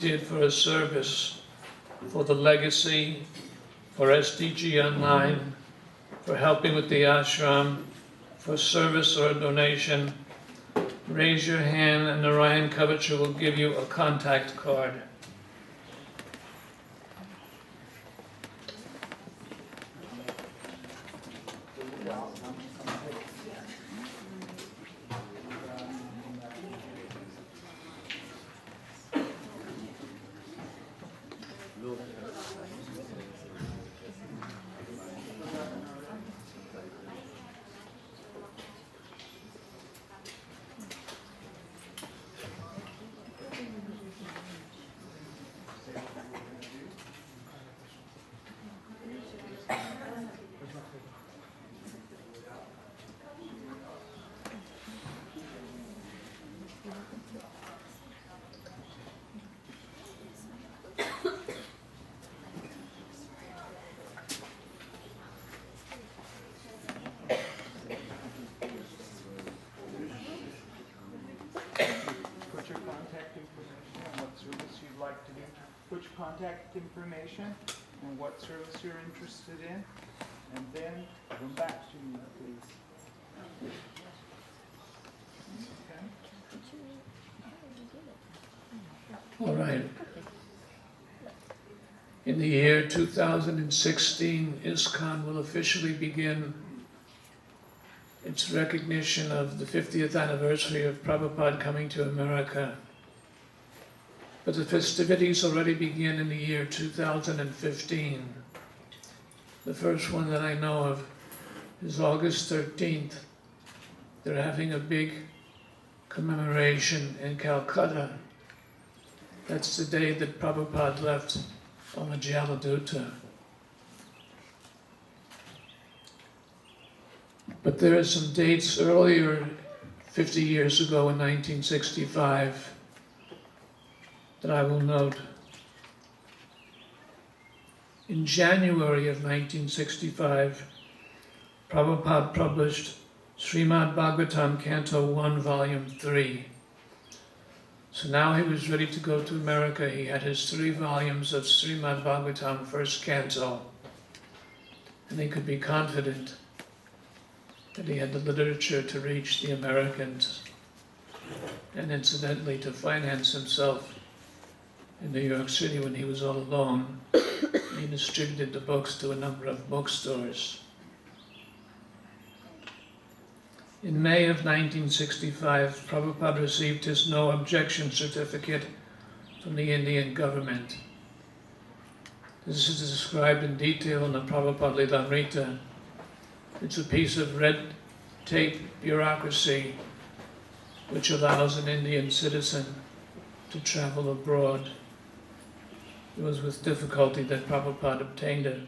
did for a service, for the legacy, for SDG Online, for helping with the ashram, for service or a donation, raise your hand and Narayan Kavacha will give you a contact card. Put your contact information and what service you're interested in, and then come back to me, please. All right. In the year 2016, ISKCON will officially begin its recognition of the 50th anniversary of Prabhupada coming to America. But the festivities already begin in the year 2015. The first one that I know of is August 13th. They're having a big commemoration in Calcutta. That's the day that Prabhupada left Jaladuta. But there are some dates earlier, 50 years ago in 1965, that I will note. In January of 1965, Prabhupada published Srimad Bhagavatam Canto 1, Volume 3. So now he was ready to go to America. He had his 3 volumes of Srimad Bhagavatam, first canto, and he could be confident that he had the literature to reach the Americans, and incidentally to finance himself in New York City when he was all alone. He distributed the books to a number of bookstores. In May of 1965, Prabhupada received his no objection certificate from the Indian government. This is described in detail in the Prabhupada Lilamrita. It's a piece of red tape bureaucracy which allows an Indian citizen to travel abroad. It was with difficulty that Prabhupada obtained it.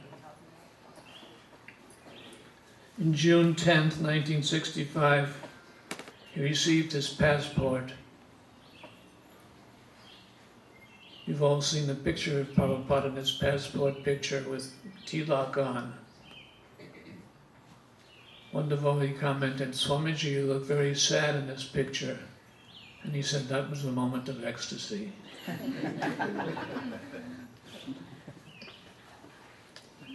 In June 10th, 1965, he received his passport. You've all seen the picture of Prabhupada in his passport picture with tilak on. One devotee commented, "Swamiji, you look very sad in this picture." And he said that was a moment of ecstasy.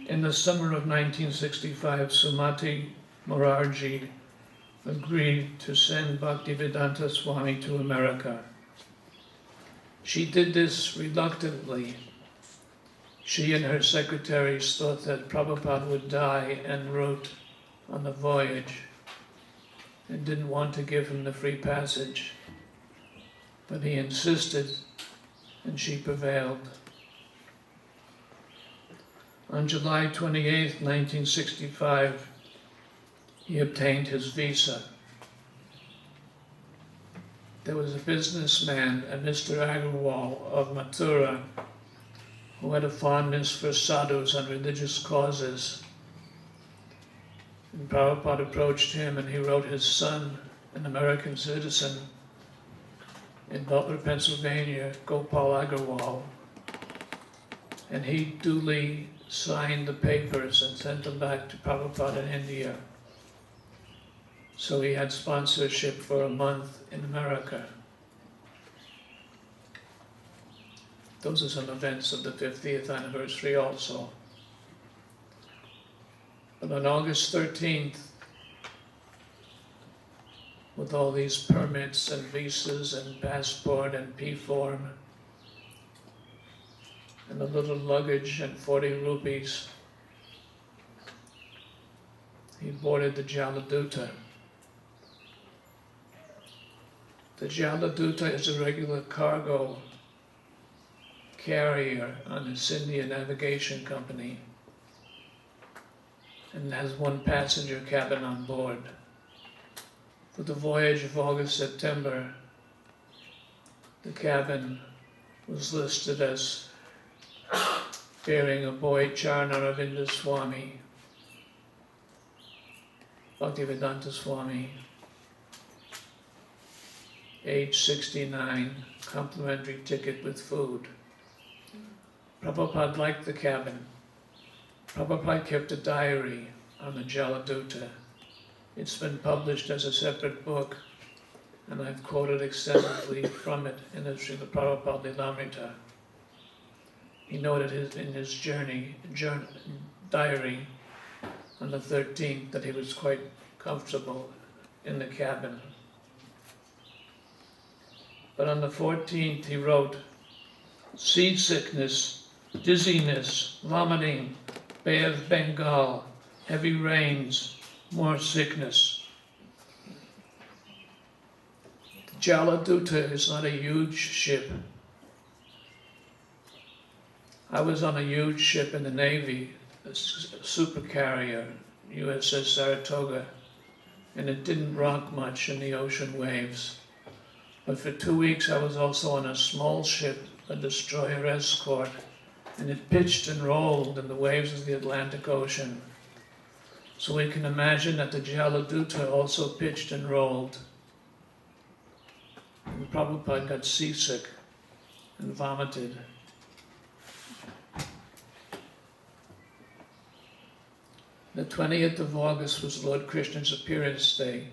In the summer of 1965, Sumati Morarji agreed to send Bhaktivedanta Swami to America. She did this reluctantly. She and her secretaries thought that Prabhupada would die en route on the voyage and didn't want to give him the free passage. But he insisted, and she prevailed. On July 28, 1965, he obtained his visa. There was a businessman, a Mr. Agarwal of Mathura, who had a fondness for sadhus and religious causes. And Prabhupada approached him and he wrote his son, an American citizen, in Butler, Pennsylvania, Gopal Agarwal, and he duly signed the papers and sent them back to Prabhupada in India. So he had sponsorship for a month in America. Those are some events of the 50th anniversary also. But on August 13th, with all these permits and visas and passport and P-form, and a little luggage and 40 rupees, he boarded the Jaladuta. The Jaladuta is a regular cargo carrier on the India Navigation Company and has one passenger cabin on board. For the voyage of August-September, the cabin was listed as bearing a boy Charnaravinda Swami, Bhaktivedanta Swami, age 69, complimentary ticket with food. Prabhupada liked the cabin. Prabhupada kept a diary on the Jaladuta. It's been published as a separate book, and I've quoted extensively from it in the Srila Prabhupada Lilamrita. He noted in his diary on the 13th that he was quite comfortable in the cabin. But on the 14th he wrote, seasickness, dizziness, vomiting, Bay of Bengal, heavy rains, more sickness. Jaladuta is not a huge ship. I was on a huge ship in the Navy, a supercarrier, USS Saratoga, and it didn't rock much in the ocean waves. But for 2 weeks I was also on a small ship, a destroyer escort, and it pitched and rolled in the waves of the Atlantic Ocean. So we can imagine that the Jaladuta also pitched and rolled. And Prabhupada got seasick and vomited. The 20th of August was Lord Krishna's appearance day,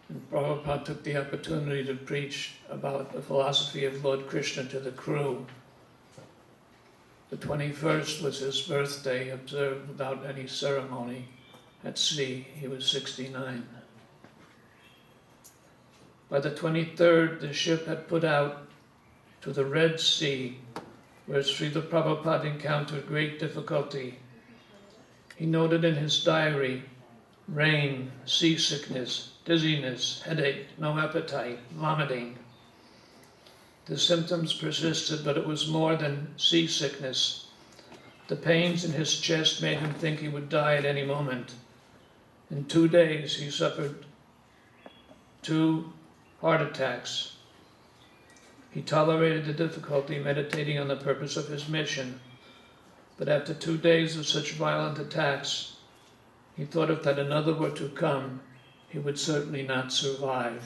and Prabhupada took the opportunity to preach about the philosophy of Lord Krishna to the crew. The 21st was his birthday, observed without any ceremony at sea. He was 69. By the 23rd, the ship had put out to the Red Sea, where Srila Prabhupada encountered great difficulty. He noted in his diary, rain, seasickness, dizziness, headache, no appetite, vomiting. The symptoms persisted, but it was more than seasickness. The pains in his chest made him think he would die at any moment. In 2 days, he suffered 2 heart attacks. He tolerated the difficulty, meditating on the purpose of his mission. But after 2 days of such violent attacks, he thought if that another were to come, he would certainly not survive.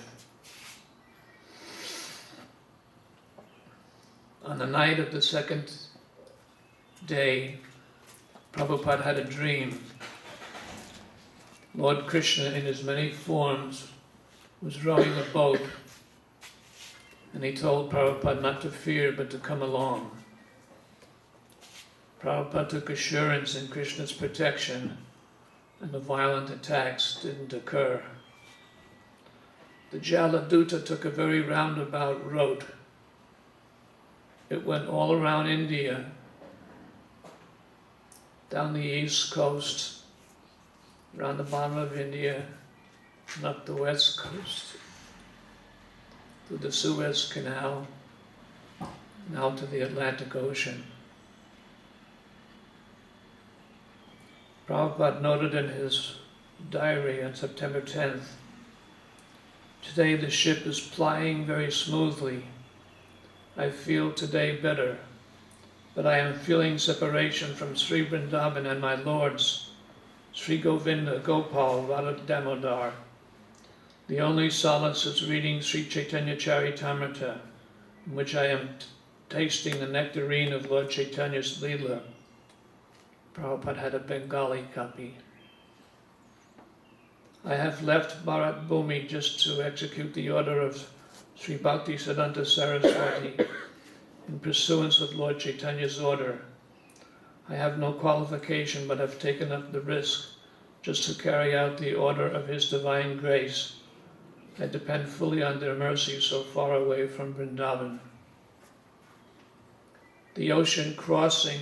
On the night of the second day, Prabhupada had a dream. Lord Krishna, in his many forms, was rowing a boat, and he told Prabhupada not to fear, but to come along. Prabhupada took assurance in Krishna's protection, and the violent attacks didn't occur. The Jaladuta took a very roundabout route. It went all around India, down the east coast, around the bottom of India, and up the west coast, through the Suez Canal, and out to the Atlantic Ocean. Prabhupada noted in his diary on September 10th, today the ship is plying very smoothly. I feel today better, but I am feeling separation from Sri Vrindavan and my lords, Sri Govinda, Gopal, Radha Damodar. The only solace is reading Sri Chaitanya Charitamrita, in which I am tasting the nectarine of Lord Chaitanya's Leela. Prabhupada had a Bengali copy. I have left Bharat Bhumi just to execute the order of Sri Bhakti Siddhanta Saraswati in pursuance of Lord Chaitanya's order. I have no qualification, but have taken up the risk just to carry out the order of His divine grace. I depend fully on their mercy so far away from Vrindavan. The ocean crossing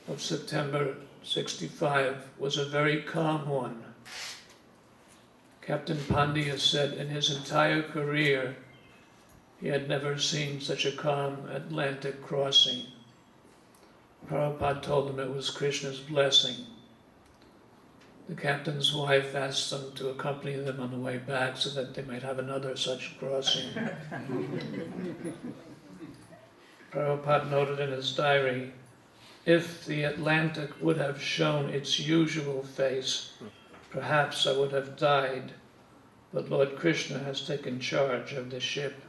of September 65 was a very calm one. Captain Pandya said in his entire career he had never seen such a calm Atlantic crossing. Prabhupada told him it was Krishna's blessing. The captain's wife asked them to accompany them on the way back so that they might have another such crossing. Prabhupada noted in his diary, if the Atlantic would have shown its usual face, perhaps I would have died, but Lord Krishna has taken charge of the ship.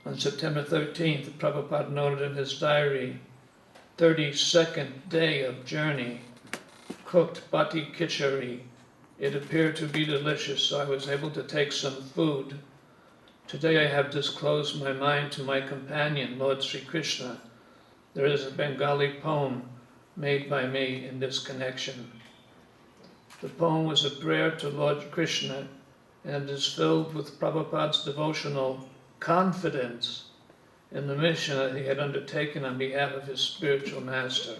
On September 13th, Prabhupada noted in his diary, 32nd day of journey, cooked bati khichari. It appeared to be delicious, so I was able to take some food. Today I have disclosed my mind to my companion, Lord Sri Krishna. There is a Bengali poem made by me in this connection. The poem was a prayer to Lord Krishna and is filled with Prabhupada's devotional confidence in the mission that he had undertaken on behalf of his spiritual master.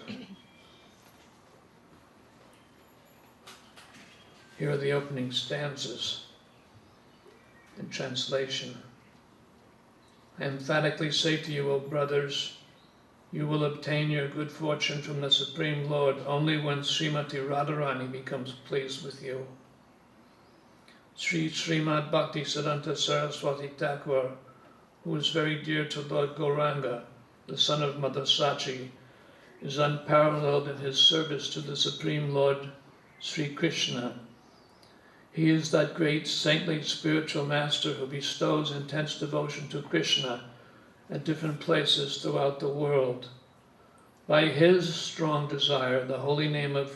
Here are the opening stanzas in translation. I emphatically say to you, O brothers, you will obtain your good fortune from the Supreme Lord only when Srimati Radharani becomes pleased with you. Srimad Bhakti Siddhanta Saraswati Thakur, who is very dear to Lord Gauranga, the son of Mother Sachi, is unparalleled in his service to the Supreme Lord Sri Krishna. He is that great saintly spiritual master who bestows intense devotion to Krishna at different places throughout the world. By his strong desire, the holy name of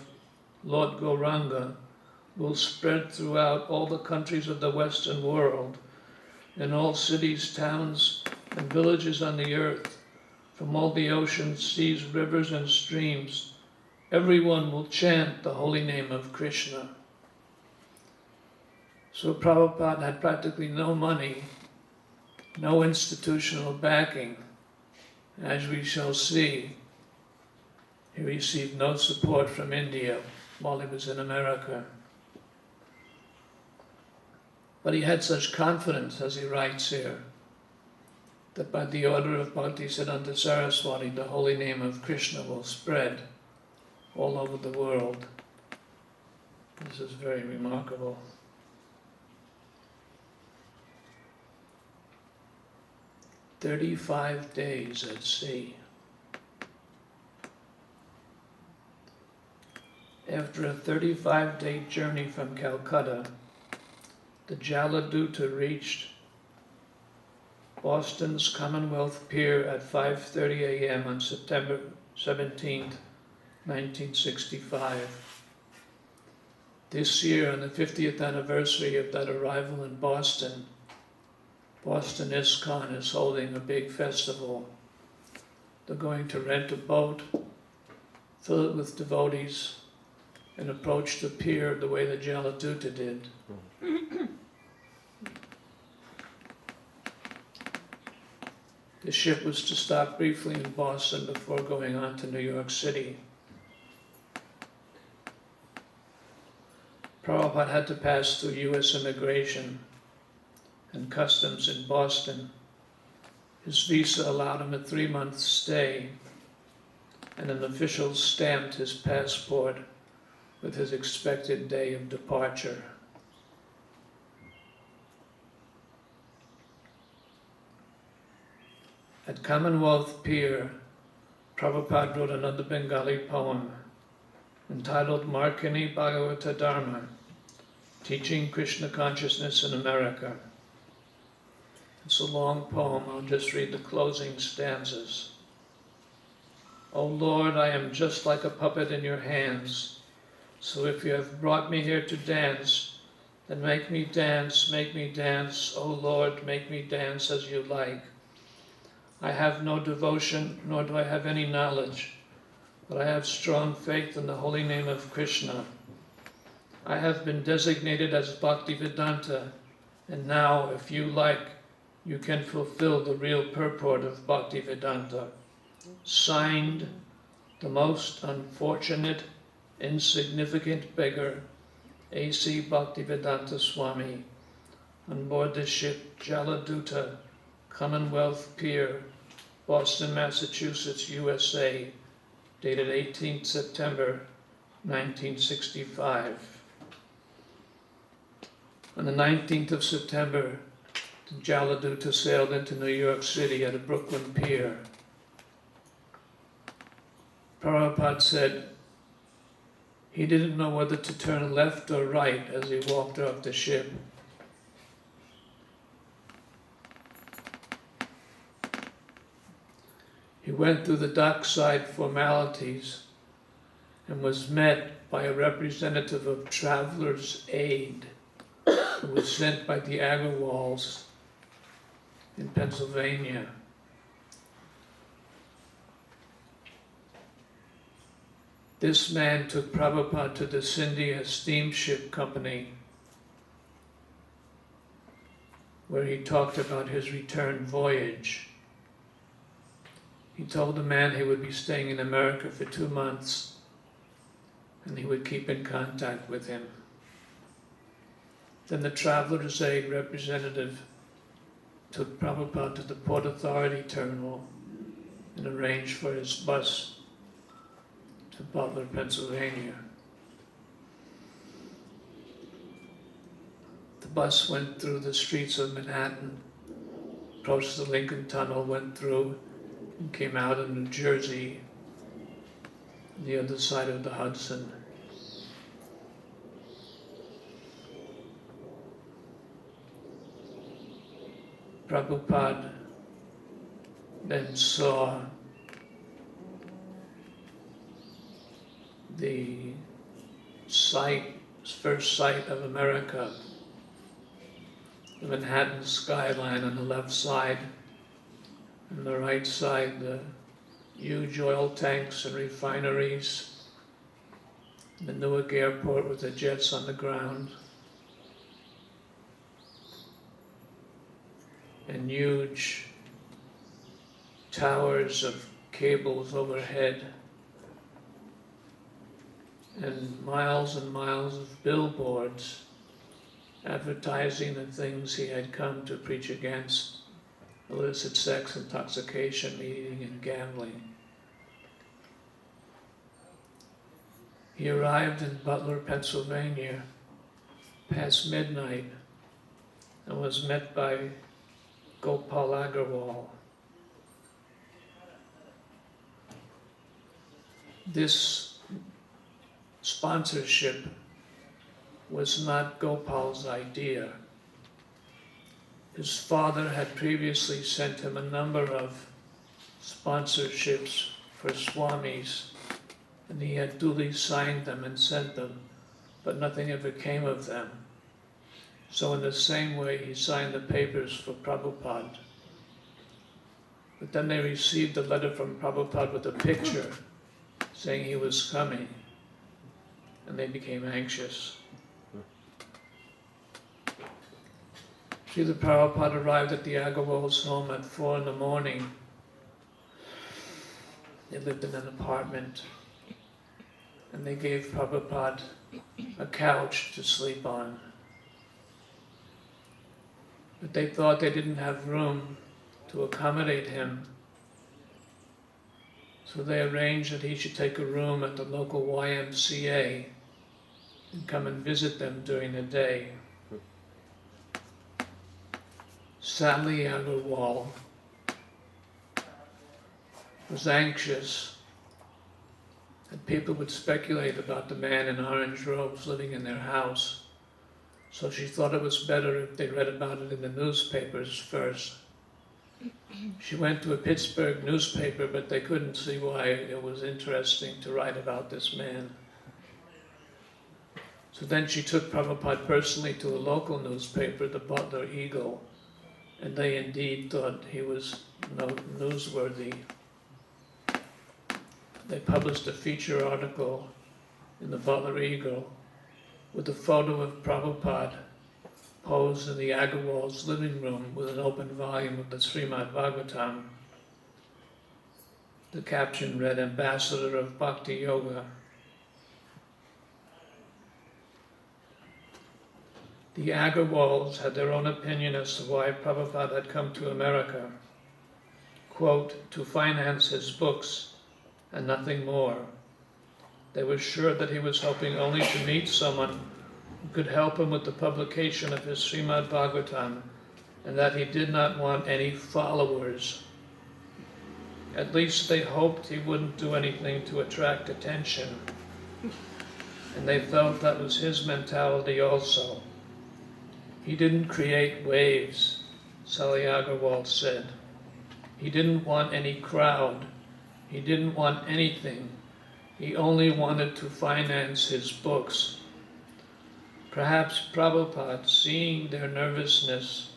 Lord Gauranga will spread throughout all the countries of the Western world, in all cities, towns, and villages on the earth, from all the oceans, seas, rivers, and streams. Everyone will chant the holy name of Krishna. So Prabhupada had practically no money, no institutional backing. As we shall see, he received no support from India while he was in America. But he had such confidence, as he writes here, that by the order of Bhakti Siddhanta Saraswati, the holy name of Krishna will spread all over the world. This is very remarkable. "35 days at sea." After a 35-day journey from Calcutta, the Jaladuta reached Boston's Commonwealth Pier at 5:30 a.m. on September 17, 1965. This year, on the 50th anniversary of that arrival in Boston, Boston ISKCON is holding a big festival. They're going to rent a boat, fill it with devotees, and approach the pier the way the Jaladuta did. The ship was to stop briefly in Boston before going on to New York City. Prabhupada had to pass through U.S. immigration and customs in Boston. His visa allowed him a 3-month stay, and an official stamped his passport with his expected day of departure. At Commonwealth Pier, Prabhupada wrote another Bengali poem entitled Markini Bhagavata Dharma, Teaching Krishna Consciousness in America. It's a long poem. I'll just read the closing stanzas. O Lord, I am just like a puppet in your hands, so if you have brought me here to dance, then make me dance, O Lord, make me dance as you like. I have no devotion, nor do I have any knowledge, but I have strong faith in the holy name of Krishna. I have been designated as Bhaktivedanta, and now, if you like, you can fulfill the real purport of Bhaktivedanta. Signed, the most unfortunate, insignificant beggar, A.C. Bhaktivedanta Swami, on board the ship Jaladuta, Commonwealth Pier, Boston, Massachusetts, USA, dated 18th September 1965. On the 19th of September, the Jaladuta sailed into New York City at a Brooklyn pier. Prabhupada said he didn't know whether to turn left or right as he walked off the ship. He went through the dockside formalities and was met by a representative of Traveler's Aid, who was sent by the Agarwals in Pennsylvania. This man took Prabhupada to the Scindia Steamship Company, where he talked about his return voyage. He told the man he would be staying in America for 2 months, and he would keep in contact with him. Then the Traveler's Aid representative took Prabhupada to the Port Authority terminal and arranged for his bus to Butler, Pennsylvania. The bus went through the streets of Manhattan, approached the Lincoln Tunnel, went through, and came out in New Jersey, on the other side of the Hudson. Prabhupada then saw the first sight of America, the Manhattan skyline on the left side, on the right side, the huge oil tanks and refineries, the Newark airport with the jets on the ground, and huge towers of cables overhead, and miles of billboards advertising the things he had come to preach against: illicit sex, intoxication, eating, and gambling. He arrived in Butler, Pennsylvania, past midnight, and was met by Gopal Agarwal. This sponsorship was not Gopal's idea. His father had previously sent him a number of sponsorships for swamis, and he had duly signed them and sent them, but nothing ever came of them. So in the same way, he signed the papers for Prabhupada. But then they received a letter from Prabhupada with a picture saying he was coming, and they became anxious. Srila Prabhupada arrived at the Agarwal's home at 4 a.m. They lived in an apartment, and they gave Prabhupada a couch to sleep on. But they thought they didn't have room to accommodate him, so they arranged that he should take a room at the local YMCA and come and visit them during the day. Sally Agarwal was anxious that people would speculate about the man in orange robes living in their house, so she thought it was better if they read about it in the newspapers first. She went to a Pittsburgh newspaper, but they couldn't see why it was interesting to write about this man. So then she took Prabhupada personally to a local newspaper, the Butler Eagle, and they indeed thought he was newsworthy. They published a feature article in the Butler Eagle with a photo of Prabhupada posed in the Agarwal's living room with an open volume of the Srimad Bhagavatam. The caption read, "Ambassador of Bhakti Yoga." The Agarwals had their own opinion as to why Prabhupada had come to America, quote, to finance his books and nothing more. They were sure that he was hoping only to meet someone who could help him with the publication of his Srimad Bhagavatam, and that he did not want any followers. At least they hoped he wouldn't do anything to attract attention, and they felt that was his mentality also. He didn't create waves, Sali Agarwal said. He didn't want any crowd. He didn't want anything. He only wanted to finance his books. Perhaps Prabhupada, seeing their nervousness,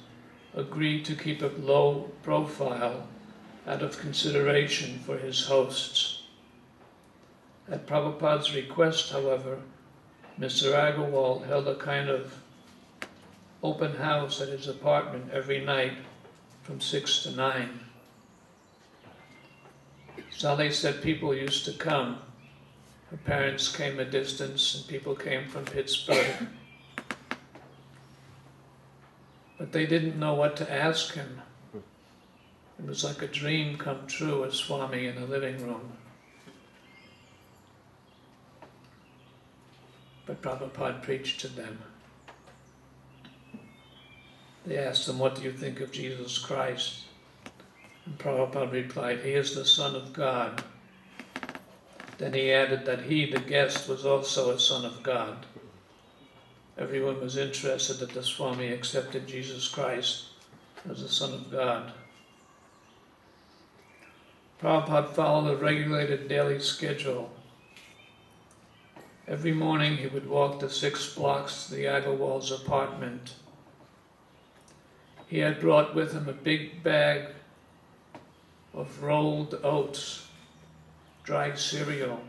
agreed to keep a low profile out of consideration for his hosts. At Prabhupada's request, however, Mr. Agarwal held a kind of open house at his apartment every night from 6 to 9. Sally said people used to come. Her parents came a distance and people came from Pittsburgh. But they didn't know what to ask him. It was like a dream come true, a Swami in a living room. But Prabhupada preached to them. They asked him, "What do you think of Jesus Christ?" And Prabhupada replied, "He is the Son of God." Then he added that he, the guest, was also a son of God. Everyone was interested that the Swami accepted Jesus Christ as the Son of God. Prabhupada followed a regulated daily schedule. Every morning he would walk the 6 blocks to the Agarwal's apartment. He had brought with him a big bag of rolled oats, dried cereal,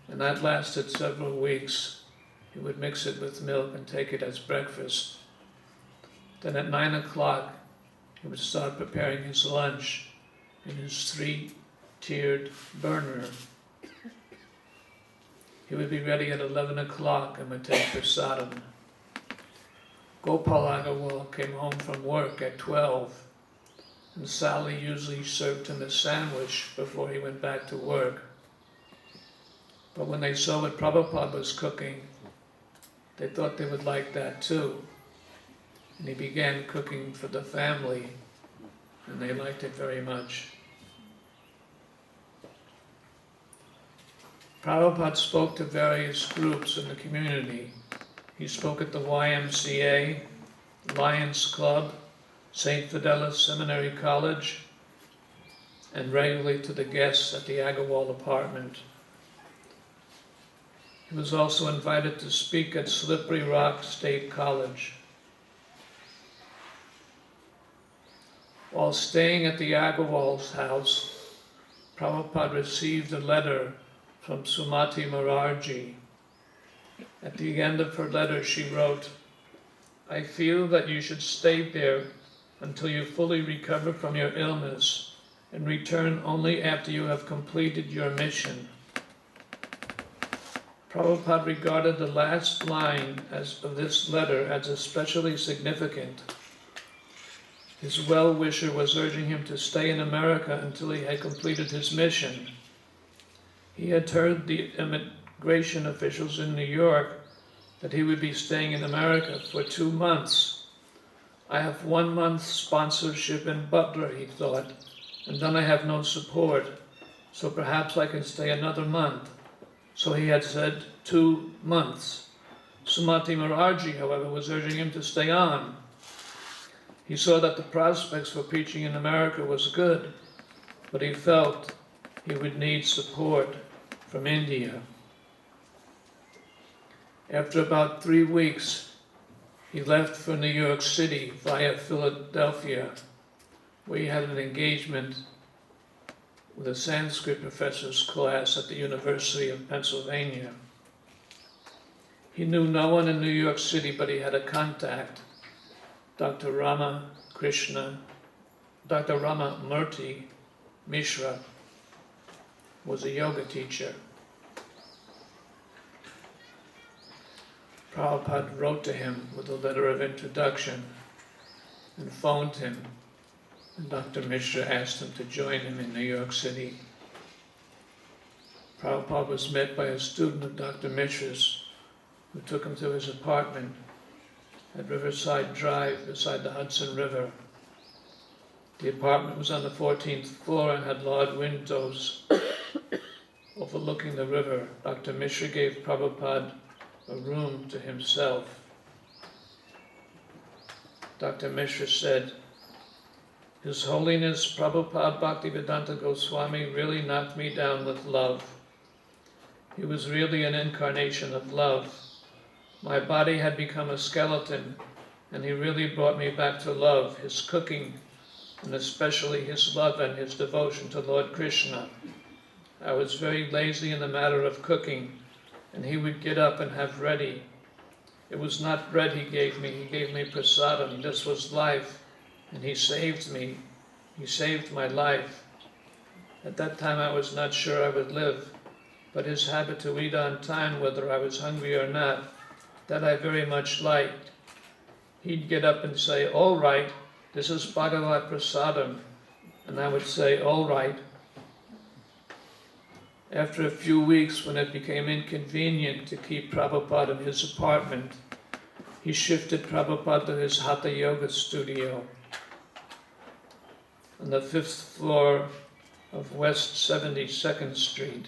and that lasted several weeks. He would mix it with milk and take it as breakfast. Then at 9 o'clock, he would start preparing his lunch in his 3-tiered burner. He would be ready at 11 o'clock and would take prasadam. Gopal Agarwal came home from work at 12, and Sally usually served him a sandwich before he went back to work. But when they saw what Prabhupada was cooking, they thought they would like that too. And he began cooking for the family, and they liked it very much. Prabhupada spoke to various groups in the community. He spoke at the YMCA, Lions Club, St. Fidelis Seminary College, and regularly to the guests at the Agarwal apartment. He was also invited to speak at Slippery Rock State College. While staying at the Agarwal's house, Prabhupada received a letter from Sumati Morarji. At the end of her letter she wrote, "I feel that you should stay there until you fully recover from your illness and return only after you have completed your mission." Prabhupada regarded the last line of this letter as especially significant. His well-wisher was urging him to stay in America until he had completed his mission. He had told the immigration officials in New York that he would be staying in America for 2 months. "I have 1 month sponsorship in Butler," he thought, "and then I have no support, so perhaps I can stay another month." So he had said 2 months. Sumati Morarji, however, was urging him to stay on. He saw that the prospects for preaching in America was good, but he felt he would need support from India. After about 3 weeks, he left for New York City via Philadelphia, where he had an engagement with a Sanskrit professor's class at the University of Pennsylvania. He knew no one in New York City, but he had a contact, Dr. Murti Mishra was a yoga teacher. Prabhupada wrote to him with a letter of introduction and phoned him, and Dr. Mishra asked him to join him in New York City. Prabhupada was met by a student of Dr. Mishra's who took him to his apartment at Riverside Drive beside the Hudson River. The apartment was on the 14th floor and had large windows overlooking the river. Dr. Mishra gave Prabhupada a room to himself. Dr. Mishra said, "His Holiness Prabhupada Bhaktivedanta Goswami really knocked me down with love. He was really an incarnation of love. My body had become a skeleton, and he really brought me back to love, his cooking, and especially his love and his devotion to Lord Krishna. I was very lazy in the matter of cooking, and he would get up and have ready. It was not bread he gave me prasadam. This was life, and he saved me. He saved my life. At that time I was not sure I would live, but his habit to eat on time, whether I was hungry or not, that I very much liked. He'd get up and say, 'All right, this is Bhagavad Prasadam,' and I would say, 'All right.' After a few weeks, when it became inconvenient to keep Prabhupada in his apartment, he shifted Prabhupada to his Hatha Yoga studio on the 5th floor of West 72nd Street,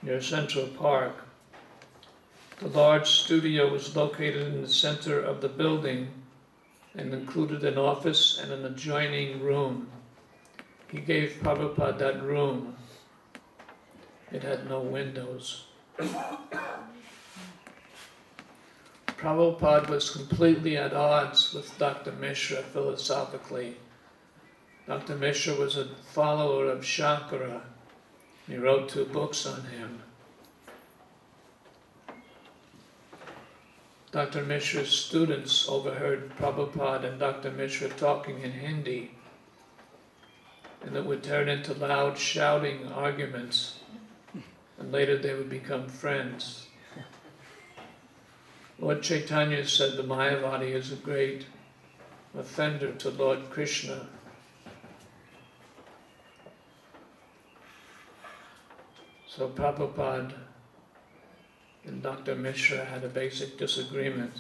near Central Park. The large studio was located in the center of the building and included an office and an adjoining room. He gave Prabhupada that room. It had no windows. Prabhupada was completely at odds with Dr. Mishra philosophically. Dr. Mishra was a follower of Shankara. He wrote 2 books on him. Dr. Mishra's students overheard Prabhupada and Dr. Mishra talking in Hindi, and it would turn into loud shouting arguments, and later they would become friends. Lord Chaitanya said the Mayavadi is a great offender to Lord Krishna. So Prabhupada and Dr. Mishra had a basic disagreement.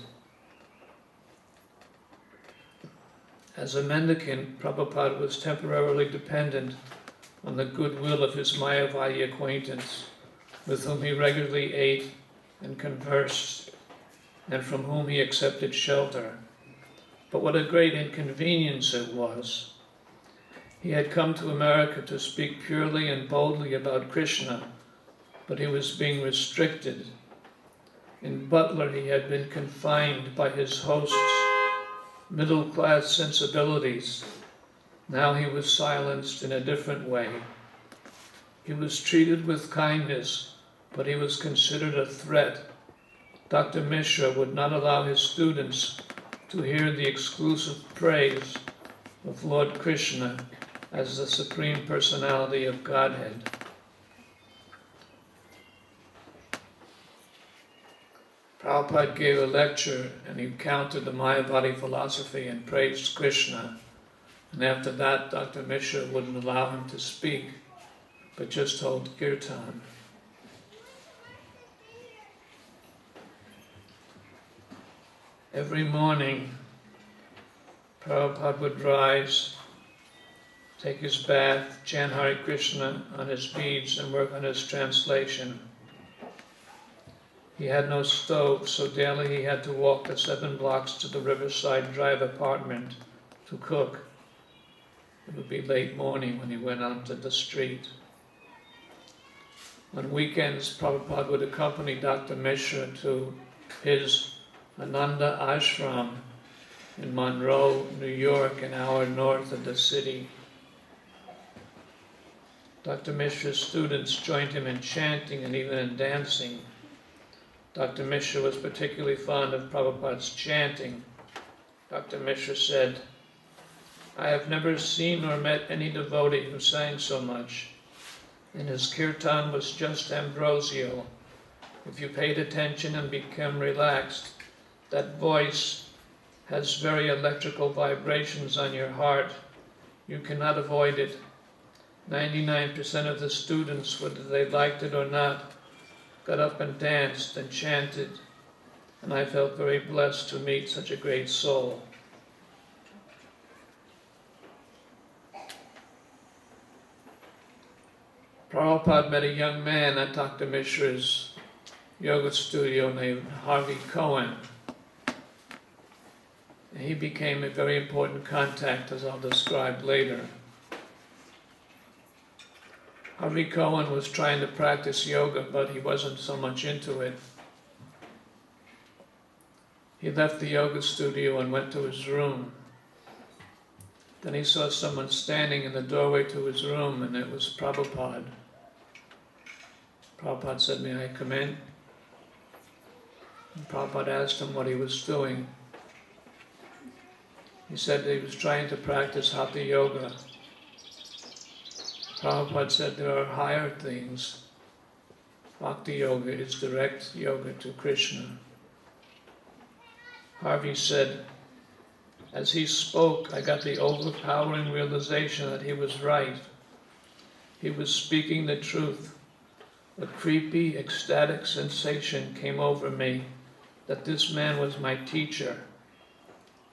As a mendicant, Prabhupada was temporarily dependent on the goodwill of his Mayavadi acquaintance, with whom he regularly ate and conversed, and from whom he accepted shelter. But what a great inconvenience it was. He had come to America to speak purely and boldly about Krishna, but he was being restricted. In Butler, he had been confined by his host's middle-class sensibilities. Now he was silenced in a different way. He was treated with kindness, but he was considered a threat. Dr. Mishra would not allow his students to hear the exclusive praise of Lord Krishna as the Supreme Personality of Godhead. Prabhupada gave a lecture and he countered the Mayavadi philosophy and praised Krishna. And after that, Dr. Mishra wouldn't allow him to speak, but just hold kirtan. Every morning, Prabhupada would rise, take his bath, chant Hare Krishna on his beads, and work on his translation. He had no stove, so daily he had to walk the 7 blocks to the Riverside Drive apartment to cook. It would be late morning when he went onto the street. On weekends, Prabhupada would accompany Dr. Mishra to his Ananda Ashram in Monroe, New York, an hour north of the city. Dr. Mishra's students joined him in chanting and even in dancing. Dr. Mishra was particularly fond of Prabhupada's chanting. Dr. Mishra said, "I have never seen or met any devotee who sang so much. And his kirtan was just ambrosial. If you paid attention and became relaxed, that voice has very electrical vibrations on your heart. You cannot avoid it. 99% of the students, whether they liked it or not, got up and danced and chanted, and I felt very blessed to meet such a great soul." Prabhupada met a young man at Dr. Mishra's yoga studio named Harvey Cohen. He became a very important contact, as I'll describe later. Harvey Cohen was trying to practice yoga, but he wasn't so much into it. He left the yoga studio and went to his room. Then he saw someone standing in the doorway to his room, and it was Prabhupada. Prabhupada said, "May I come in?" And Prabhupada asked him what he was doing. He said that he was trying to practice Hatha Yoga. Prabhupada said there are higher things. Bhakti Yoga is direct yoga to Krishna. Harvey said, as he spoke, I got the overpowering realization that he was right. He was speaking the truth. A creepy, ecstatic sensation came over me that this man was my teacher.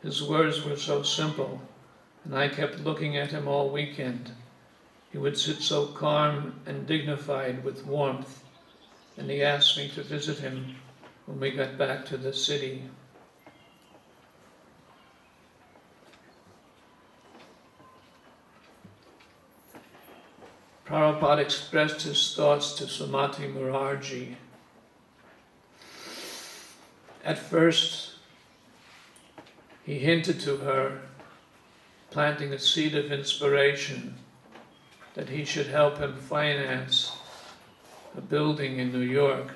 His words were so simple, and I kept looking at him all weekend. He would sit so calm and dignified with warmth, and he asked me to visit him when we got back to the city. Prabhupada expressed his thoughts to Sumati Mukherjee. At first, he hinted to her, planting a seed of inspiration, that he should help him finance a building in New York.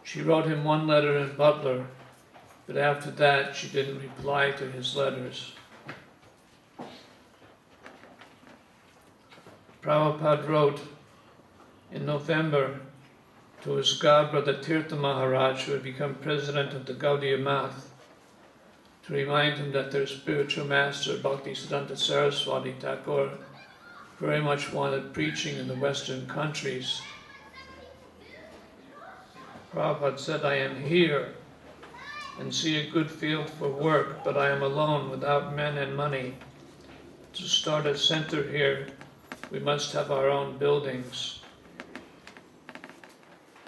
She wrote him one letter in Butler, but after that she didn't reply to his letters. Prabhupada wrote in November to his godbrother Tirtha Maharaj, who had become president of the Gaudiya Math, to remind him that their spiritual master, Bhaktisiddhanta Saraswati Thakur, very much wanted preaching in the Western countries. Prabhupada said, I am here and see a good field for work, but I am alone without men and money. To start a center here, we must have our own buildings.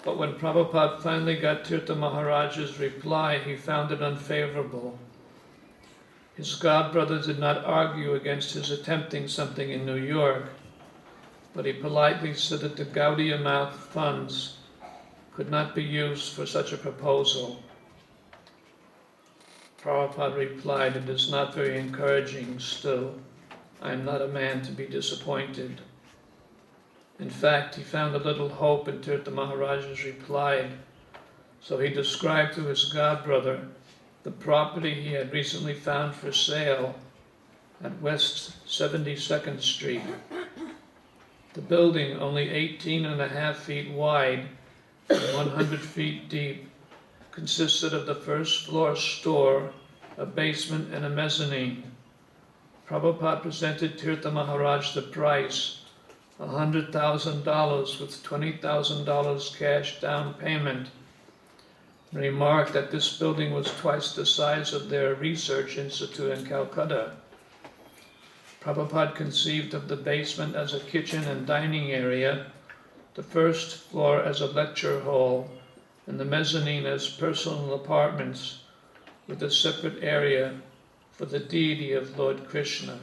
But when Prabhupada finally got Tirtha Maharaj's reply, he found it unfavorable. His godbrother did not argue against his attempting something in New York, but he politely said that the Gaudiya Math funds could not be used for such a proposal. Prabhupada replied, it is not very encouraging still. I am not a man to be disappointed. In fact, he found a little hope in Tirtha Maharaj's reply, so he described to his godbrother the property he had recently found for sale at West 72nd Street. The building, only 18.5 feet wide and 100 feet deep, consisted of the first floor store, a basement, and a mezzanine. Prabhupada presented Tirtha Maharaj the price, $100,000 with $20,000 cash down payment, and remarked that this building was twice the size of their research institute in Calcutta. Prabhupada conceived of the basement as a kitchen and dining area, the first floor as a lecture hall, and the mezzanine as personal apartments with a separate area for the deity of Lord Krishna.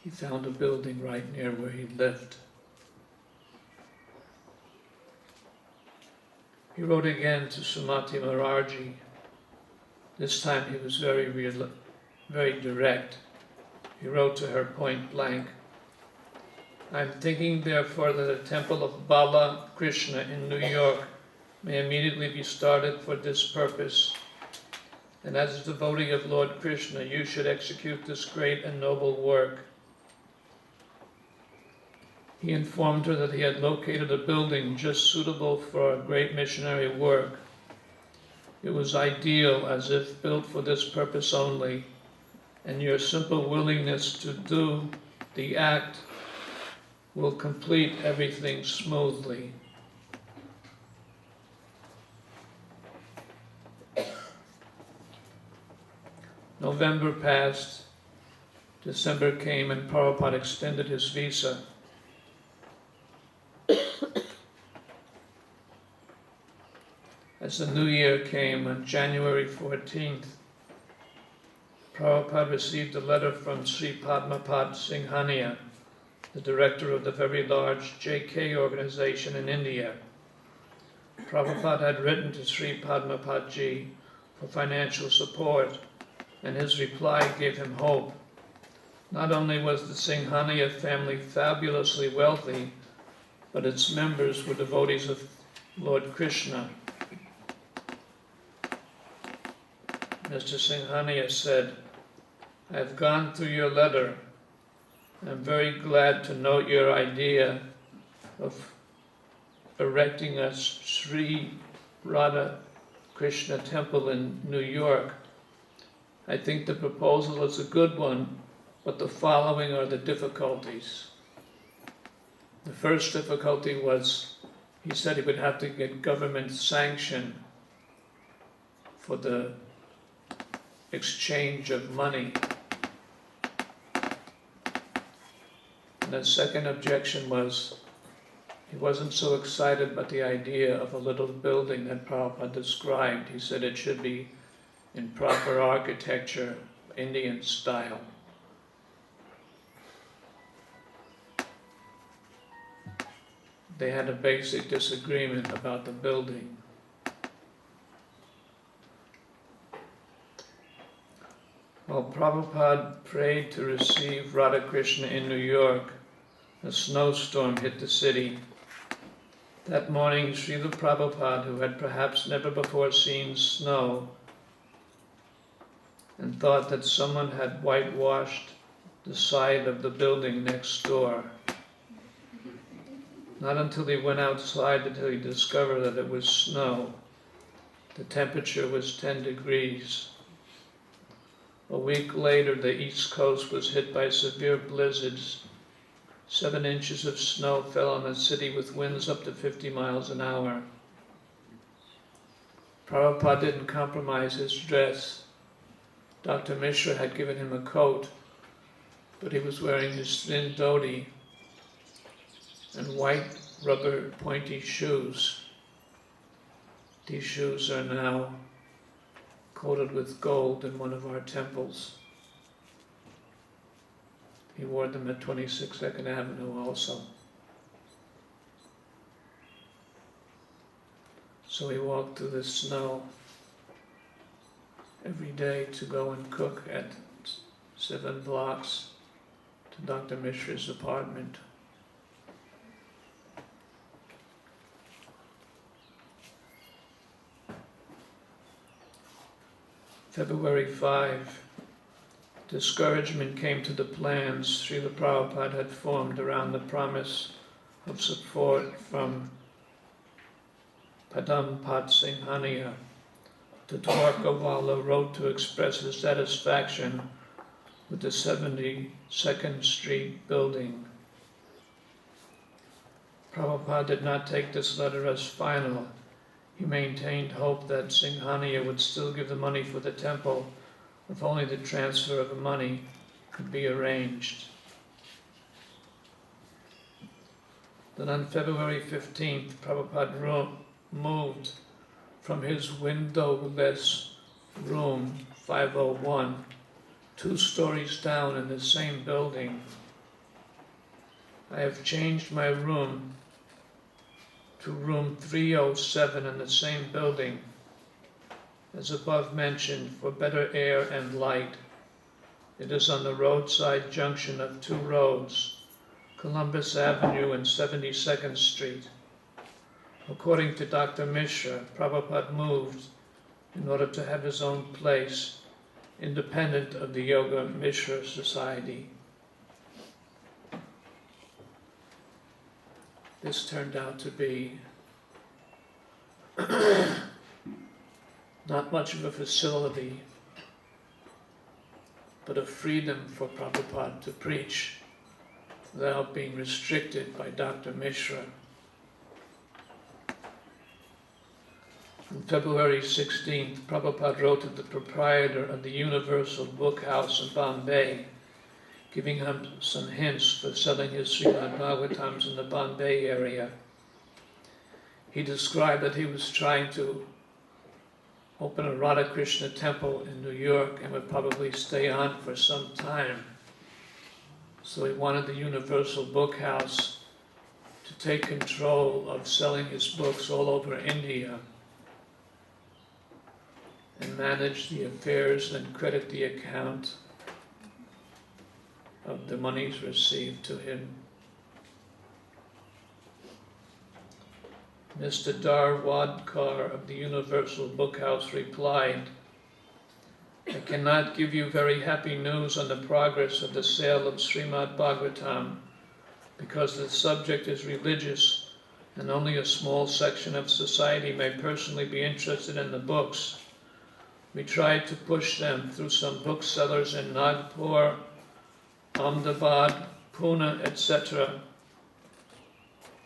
He found a building right near where he lived. He wrote again to Sumati Maraji. This time he was very direct. He wrote to her point blank, "I'm thinking therefore that a temple of Bala Krishna in New York may immediately be started for this purpose. And as a devotee of Lord Krishna, you should execute this great and noble work." He informed her that he had located a building just suitable for a great missionary work. It was ideal, as if built for this purpose only, and your simple willingness to do the act will complete everything smoothly. November passed, December came, and Prabhupada extended his visa. As the new year came, on January 14th, Prabhupada received a letter from Sri Padmapad Singhania, the director of the very large JK organization in India. Prabhupada had written to Sri Padmapadji for financial support, and his reply gave him hope. Not only was the Singhania family fabulously wealthy, but its members were devotees of Lord Krishna. Mr. Singhania said, "I have gone through your letter. I am very glad to note your idea of erecting a Sri Radha Krishna temple in New York. I think the proposal is a good one, but the following are the difficulties." The first difficulty was, he said he would have to get government sanction for the exchange of money. And the second objection was, he wasn't so excited about the idea of a little building that Prabhupada described. He said it should be in proper architecture, Indian style. They had a basic disagreement about the building. While Prabhupada prayed to receive Radha Krishna in New York, a snowstorm hit the city. That morning, Srila Prabhupada, who had perhaps never before seen snow, and thought that someone had whitewashed the side of the building next door. Not until he went outside did he discover that it was snow. The temperature was 10 degrees. A week later, the East Coast was hit by severe blizzards. 7 inches of snow fell on the city with winds up to 50 miles an hour. Prabhupada didn't compromise his dress. Dr. Mishra had given him a coat, but he was wearing his thin dhoti and white rubber pointy shoes. These shoes are now coated with gold in one of our temples. He wore them at 26 Second Avenue also. So he walked through the snow every day to go and cook at 7 blocks to Dr. Mishra's apartment. February 5, discouragement came to the plans Srila Prabhupada had formed around the promise of support from Padampat Singhania. The Dwarkawala wrote to express his satisfaction with the 72nd Street building. Prabhupada did not take this letter as final. He maintained hope that Singhania would still give the money for the temple if only the transfer of the money could be arranged. Then on February 15th, Prabhupada moved from his windowless room 501, 2 stories down in the same building. "I have changed my room to room 307 in the same building, as above mentioned, for better air and light. It is on the roadside junction of two roads, Columbus Avenue and 72nd Street. According to Dr. Mishra, Prabhupada moved in order to have his own place, independent of the Yoga Mishra Society. This turned out to be not much of a facility, but a freedom for Prabhupada to preach without being restricted by Dr. Mishra. On February 16th, Prabhupada wrote to the proprietor of the Universal Book House in Bombay, giving him some hints for selling his Srimad Bhagavatams in the Bombay area. He described that he was trying to open a Radha Krishna temple in New York and would probably stay on for some time. So he wanted the Universal Book House to take control of selling his books all over India and manage the affairs and credit the account of the monies received to him. Mr. Darwadkar of the Universal Book House replied, "I cannot give you very happy news on the progress of the sale of Srimad Bhagavatam because the subject is religious and only a small section of society may personally be interested in the books. We tried to push them through some booksellers in Nagpur, Ahmedabad, Pune, etc.,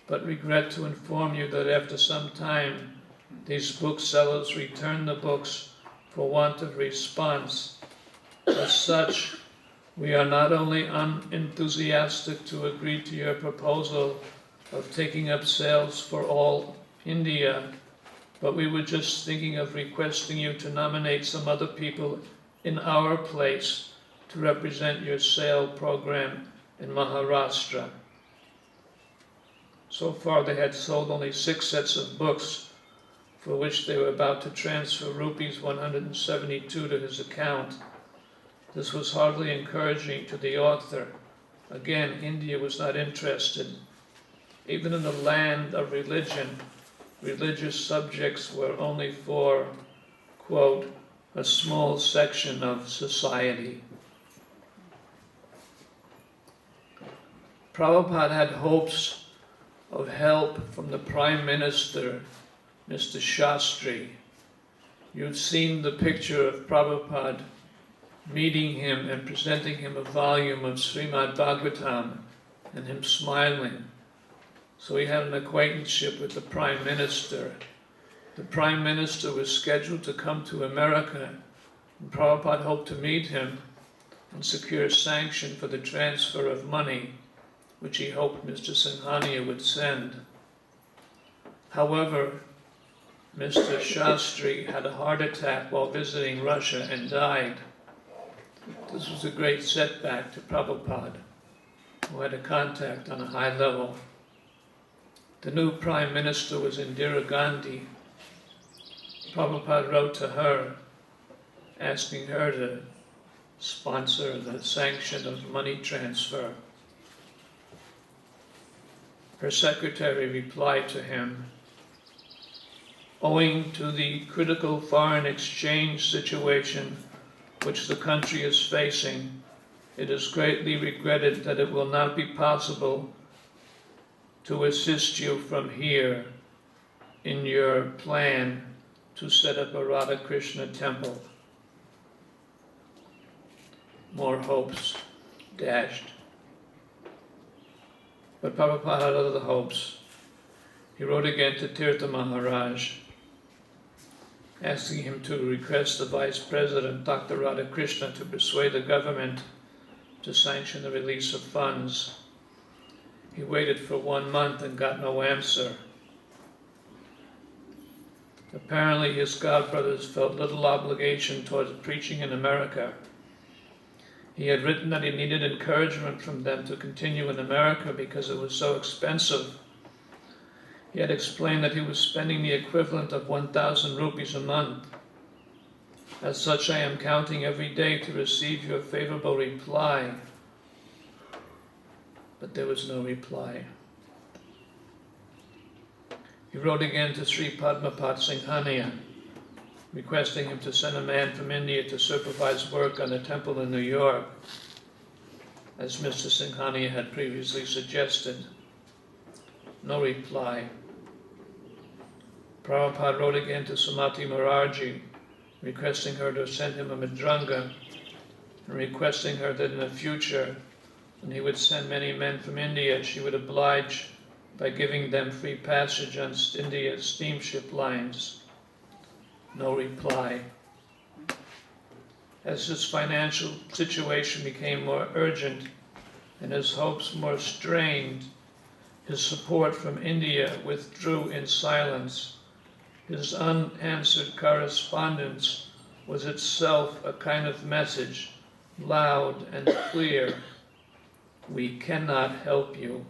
but regret to inform you that after some time, these booksellers returned the books for want of response. As such, we are not only unenthusiastic to agree to your proposal of taking up sales for all India, but we were just thinking of requesting you to nominate some other people in our place to represent your sale program in Maharashtra." So far they had sold only 6 sets of books, for which they were about to transfer rupees 172 to his account. This was hardly encouraging to the author. Again, India was not interested. Even in the land of religion, religious subjects were only for, quote, a small section of society. Prabhupada had hopes of help from the Prime Minister, Mr. Shastri. You've seen the picture of Prabhupada meeting him and presenting him a volume of Srimad Bhagavatam and him smiling. So he had an acquaintanceship with the Prime Minister. The Prime Minister was scheduled to come to America, and Prabhupada hoped to meet him and secure sanction for the transfer of money, which he hoped Mr. Singhania would send. However, Mr. Shastri had a heart attack while visiting Russia and died. This was a great setback to Prabhupada, who had a contact on a high level. The new Prime Minister was Indira Gandhi. Prabhupada wrote to her, asking her to sponsor the sanction of money transfer. Her secretary replied to him, "Owing to the critical foreign exchange situation which the country is facing, it is greatly regretted that it will not be possible to assist you from here in your plan to set up a Radha Krishna temple." More hopes dashed. But Prabhupada had other hopes. He wrote again to Tirtha Maharaj, asking him to request the Vice President, Dr. Radhakrishna, to persuade the government to sanction the release of funds. He waited for 1 month and got no answer. Apparently his godbrothers felt little obligation towards preaching in America. He had written that he needed encouragement from them to continue in America because it was so expensive. He had explained that he was spending the equivalent of 1,000 rupees a month. As such, I am counting every day to receive your favorable reply. But there was no reply. He wrote again to Sri Padmapat Singhania, requesting him to send a man from India to supervise work on a temple in New York, as Mr. Singhania had previously suggested. No reply. Prabhupada wrote again to Sumati Morarji, requesting her to send him a Madranga, and requesting her that in the future, when he would send many men from India, she would oblige by giving them free passage on India steamship lines. No reply. As his financial situation became more urgent and his hopes more strained, his support from India withdrew in silence. His unanswered correspondence was itself a kind of message, loud and clear. We cannot help you.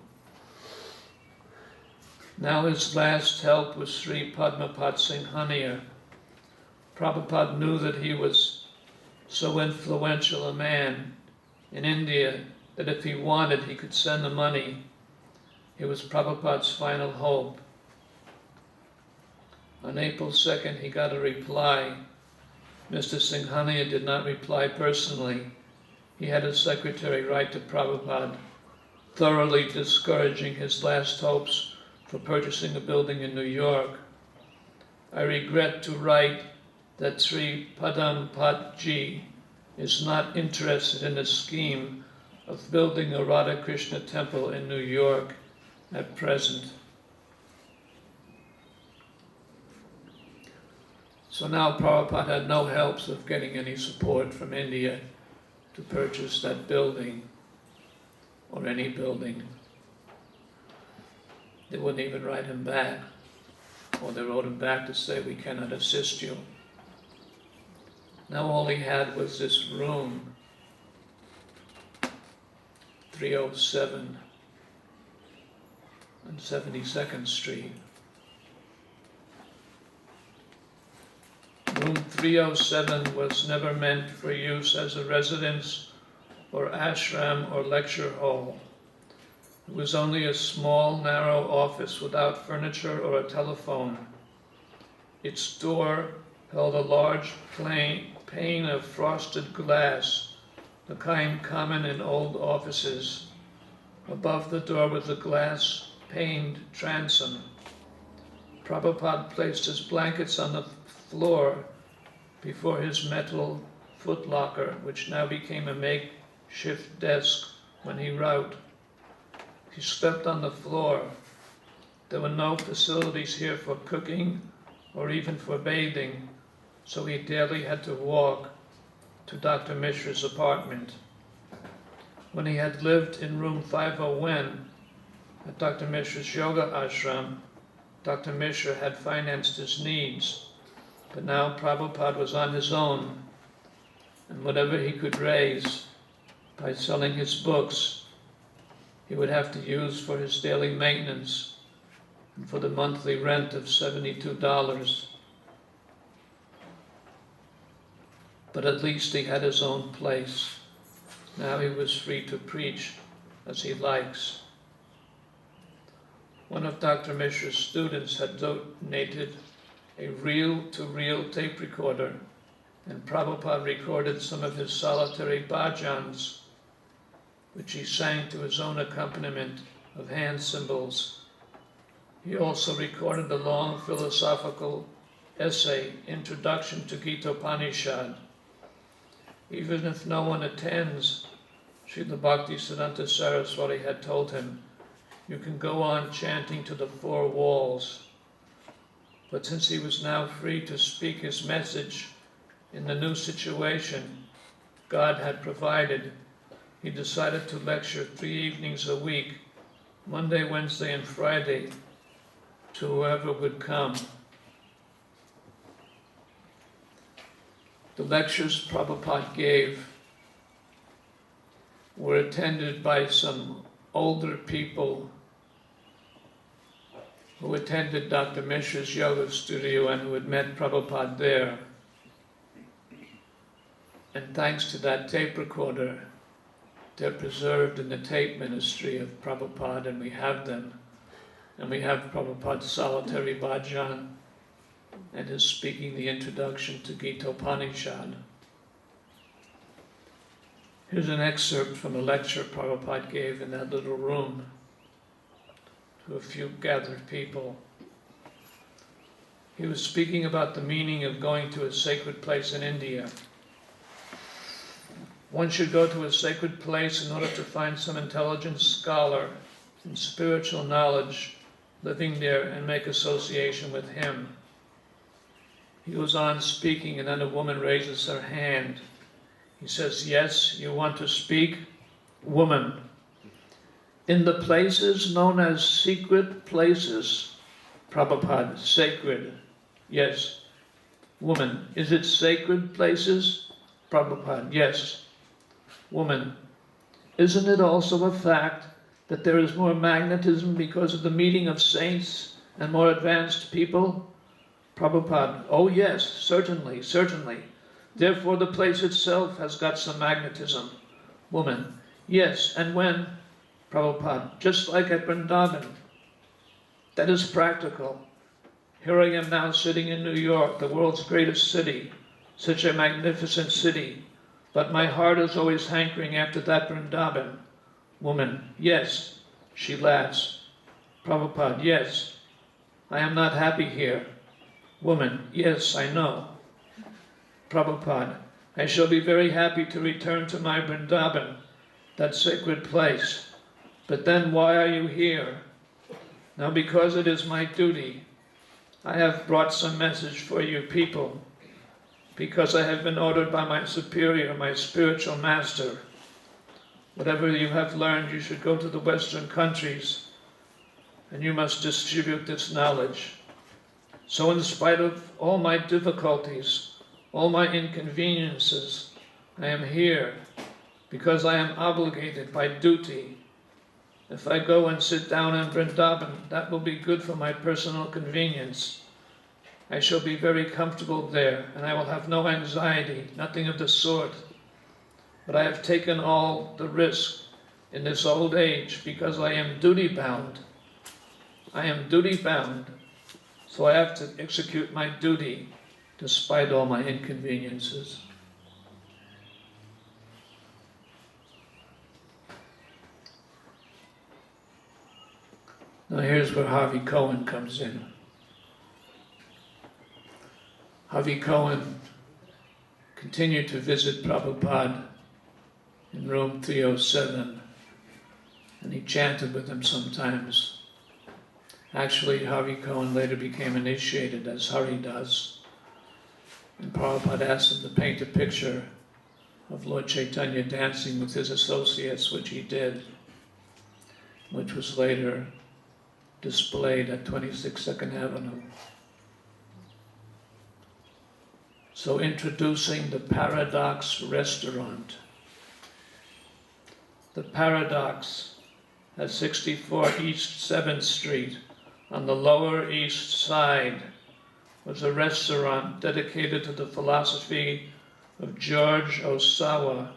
Now his last help was Sri Padmapat Singhania. Prabhupada knew that he was so influential a man in India that if he wanted, he could send the money. It was Prabhupada's final hope. On April 2nd, he got a reply. Mr. Singhania did not reply personally. He had his secretary write to Prabhupada, thoroughly discouraging his last hopes for purchasing a building in New York. I regret to write that Sri Padmapat is not interested in the scheme of building a Radha Krishna temple in New York at present. So now Prabhupada had no hopes of getting any support from India to purchase that building, or any building. They wouldn't even write him back, or they wrote him back to say, we cannot assist you. Now all he had was this room, 307 on 72nd Street. Room 307 was never meant for use as a residence or ashram or lecture hall. It was only a small, narrow office without furniture or a telephone. Its door held a large pane of frosted glass, the kind common in old offices. Above the door was a glass-paned transom. Prabhupada placed his blankets on the floor before his metal footlocker, which now became a makeshift desk when he wrote. He slept on the floor. There were no facilities here for cooking or even for bathing, so he daily had to walk to Dr. Mishra's apartment. When he had lived in room 501 at Dr. Mishra's yoga ashram, Dr. Mishra had financed his needs, but now Prabhupada was on his own, and whatever he could raise by selling his books, he would have to use for his daily maintenance and for the monthly rent of $72. But at least he had his own place. Now he was free to preach as he likes. One of Dr. Mishra's students had donated a reel-to-reel tape recorder, and Prabhupada recorded some of his solitary bhajans, which he sang to his own accompaniment of hand cymbals. He also recorded a long philosophical essay, Introduction to Gita Upanishad. Even if no one attends, Srila Bhaktisiddhanta Saraswati had told him, you can go on chanting to the four walls. But since he was now free to speak his message in the new situation God had provided, he decided to lecture 3 evenings a week, Monday, Wednesday, and Friday, to whoever would come. The lectures Prabhupada gave were attended by some older people who attended Dr. Mishra's yoga studio and who had met Prabhupada there. And thanks to that tape recorder, they're preserved in the tape ministry of Prabhupada, and we have them. And we have Prabhupada's solitary bhajan and his speaking the introduction to Gita Upanishad. Here's an excerpt from a lecture Prabhupada gave in that little room to a few gathered people. He was speaking about the meaning of going to a sacred place in India. One should go to a sacred place in order to find some intelligent scholar and spiritual knowledge living there and make association with him. He goes on speaking, and then a woman raises her hand. He says, "Yes, you want to speak?" Woman, in the places known as secret places, Prabhupada, sacred. Yes. Woman, is it sacred places? Prabhupada, yes. Woman, isn't it also a fact that there is more magnetism because of the meeting of saints and more advanced people? Prabhupada, oh yes, certainly, certainly. Therefore the place itself has got some magnetism. Woman, yes, and when? Prabhupada, just like at Vrindavan. That is practical. Here I am now sitting in New York, the world's greatest city, such a magnificent city, but my heart is always hankering after that Vrindavan. Woman, yes. She laughs. Prabhupada, yes. I am not happy here. Woman, yes, I know. Prabhupada, I shall be very happy to return to my Vrindavan, that sacred place. But then why are you here? Now because it is my duty, I have brought some message for you people, because I have been ordered by my superior, my spiritual master. Whatever you have learned, you should go to the Western countries, and you must distribute this knowledge. So in spite of all my difficulties, all my inconveniences, I am here because I am obligated by duty. If I go and sit down in Vrindavan, that will be good for my personal convenience. I shall be very comfortable there, and I will have no anxiety, nothing of the sort. But I have taken all the risk in this old age because I am duty-bound. I am duty-bound, so I have to execute my duty despite all my inconveniences. Now here's where Harvey Cohen comes in. Harvey Cohen continued to visit Prabhupada in room 307, and he chanted with him sometimes. Actually, Harvey Cohen later became initiated as Hari does, and Prabhupada asked him to paint a picture of Lord Chaitanya dancing with his associates, which he did, which was later displayed at 26 2nd Avenue. So introducing the Paradox Restaurant. The Paradox at 64 East 7th Street on the Lower East Side was a restaurant dedicated to the philosophy of George Osawa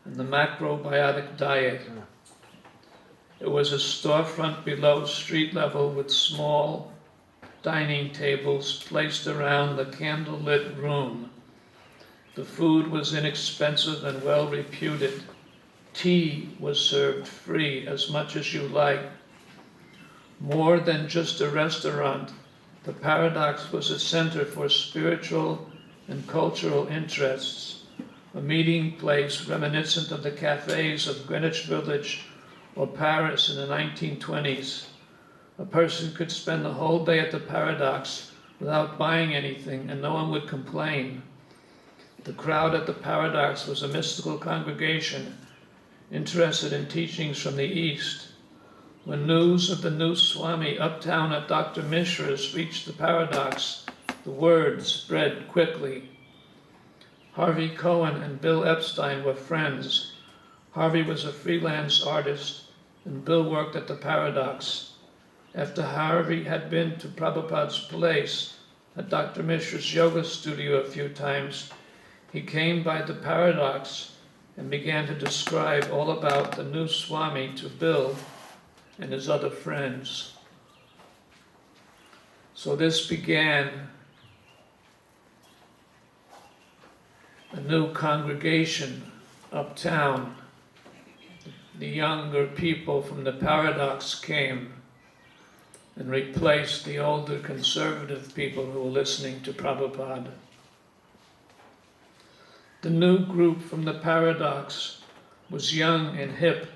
and the macrobiotic diet. It was a storefront below street level with small dining tables placed around the candlelit room. The food was inexpensive and well reputed. Tea was served free, as much as you like. More than just a restaurant, the Paradox was a center for spiritual and cultural interests, a meeting place reminiscent of the cafes of Greenwich Village or Paris in the 1920s. A person could spend the whole day at the Paradox without buying anything, and no one would complain. The crowd at the Paradox was a mystical congregation interested in teachings from the East. When news of the new Swami uptown at Dr. Mishra's reached the Paradox, the word spread quickly. Harvey Cohen and Bill Epstein were friends. Harvey was a freelance artist, and Bill worked at the Paradox. After Harvey had been to Prabhupada's place at Dr. Mishra's yoga studio a few times, he came by the paradox and began to describe all about the new Swami to Bill and his other friends. So this began a new congregation uptown. The younger people from the paradox came and replaced the older conservative people who were listening to Prabhupada. The new group from the paradox was young and hip,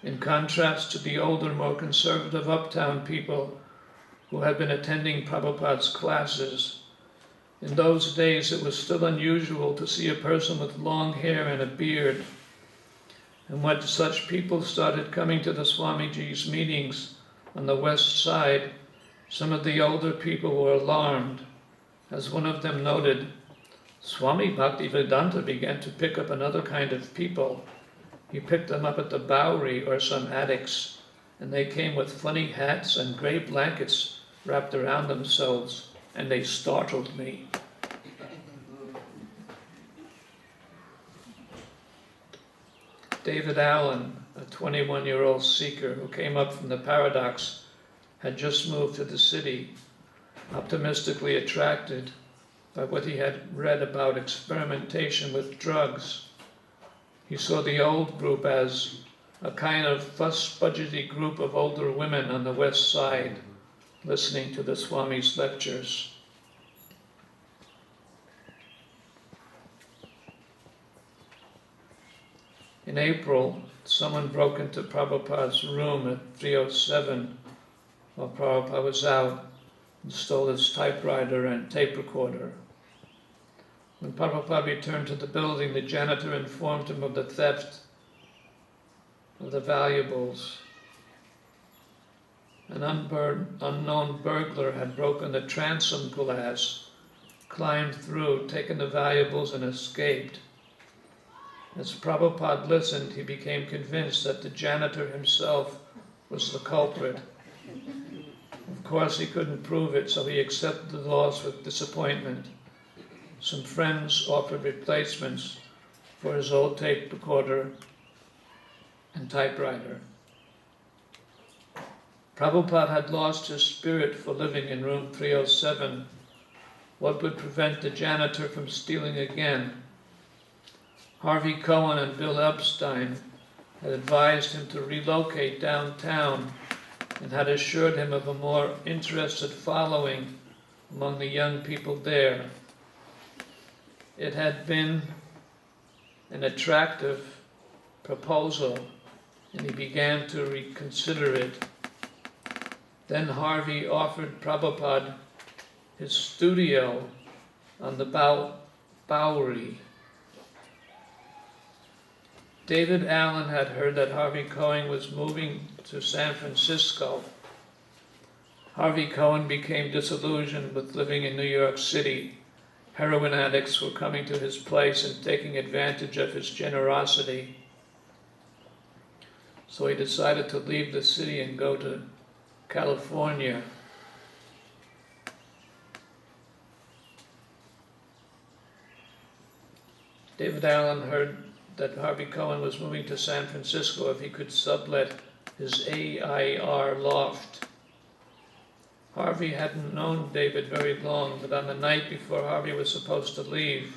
in contrast to the older, more conservative uptown people who had been attending Prabhupada's classes. In those days, it was still unusual to see a person with long hair and a beard. And when such people started coming to the Swamiji's meetings on the west side, some of the older people were alarmed. As one of them noted, Swami Bhaktivedanta began to pick up another kind of people. He picked them up at the Bowery or some attics, and they came with funny hats and gray blankets wrapped around themselves, and they startled me. David Allen, a 21-year-old seeker who came up from the paradox, had just moved to the city, optimistically attracted by what he had read about experimentation with drugs. He saw the old group as a kind of fuss-budgety group of older women on the west side, listening to the Swami's lectures. In April, someone broke into Prabhupada's room at 307 while Prabhupada was out and stole his typewriter and tape recorder. When Prabhupada returned to the building, the janitor informed him of the theft of the valuables. An unknown burglar had broken the transom glass, climbed through, taken the valuables, and escaped. As Prabhupada listened, he became convinced that the janitor himself was the culprit. Of course, he couldn't prove it, so he accepted the loss with disappointment. Some friends offered replacements for his old tape recorder and typewriter. Prabhupada had lost his spirit for living in room 307. What would prevent the janitor from stealing again? Harvey Cohen and Bill Epstein had advised him to relocate downtown and had assured him of a more interested following among the young people there. It had been an attractive proposal, and he began to reconsider it. Then Harvey offered Prabhupada his studio on the Bowery. David Allen had heard that Harvey Cohen was moving to San Francisco. Harvey Cohen became disillusioned with living in New York City. Heroin addicts were coming to his place and taking advantage of his generosity. So he decided to leave the city and go to California. David Allen heard that Harvey Cohen was moving to San Francisco if he could sublet his AIR loft. Harvey hadn't known David very long, but on the night before Harvey was supposed to leave,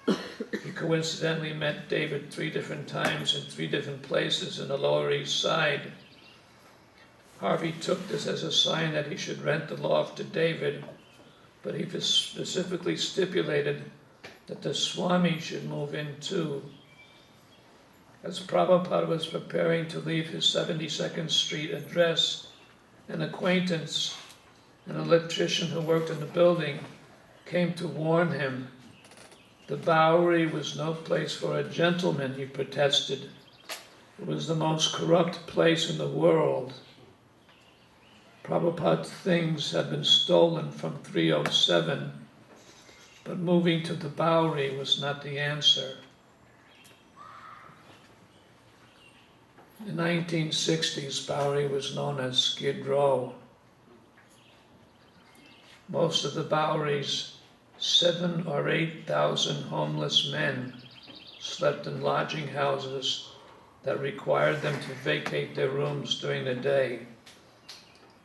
he coincidentally met David 3 different times in 3 different places in the Lower East Side. Harvey took this as a sign that he should rent the loft to David, but he specifically stipulated that the Swami should move in too. As Prabhupada was preparing to leave his 72nd Street address, an acquaintance, an electrician who worked in the building, came to warn him. The Bowery was no place for a gentleman, he protested. It was the most corrupt place in the world. Prabhupada's things had been stolen from 307, but moving to the Bowery was not the answer. In the 1960s, Bowery was known as Skid Row. Most of the Bowery's 7,000 or 8,000 homeless men slept in lodging houses that required them to vacate their rooms during the day.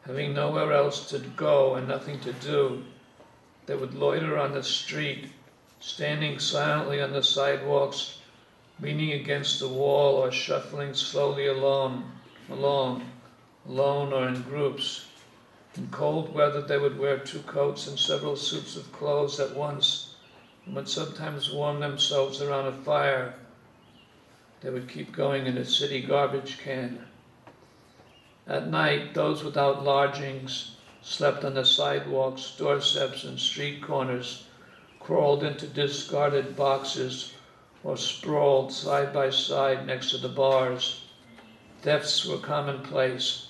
Having nowhere else to go and nothing to do, they would loiter on the street, standing silently on the sidewalks, leaning against the wall or shuffling slowly along alone or in groups. In cold weather, they would wear 2 coats and several suits of clothes at once, and would sometimes warm themselves around a fire. They would keep going in a city garbage can. At night, those without lodgings slept on the sidewalks, doorsteps, and street corners, crawled into discarded boxes, or sprawled side by side next to the bars. Thefts were commonplace.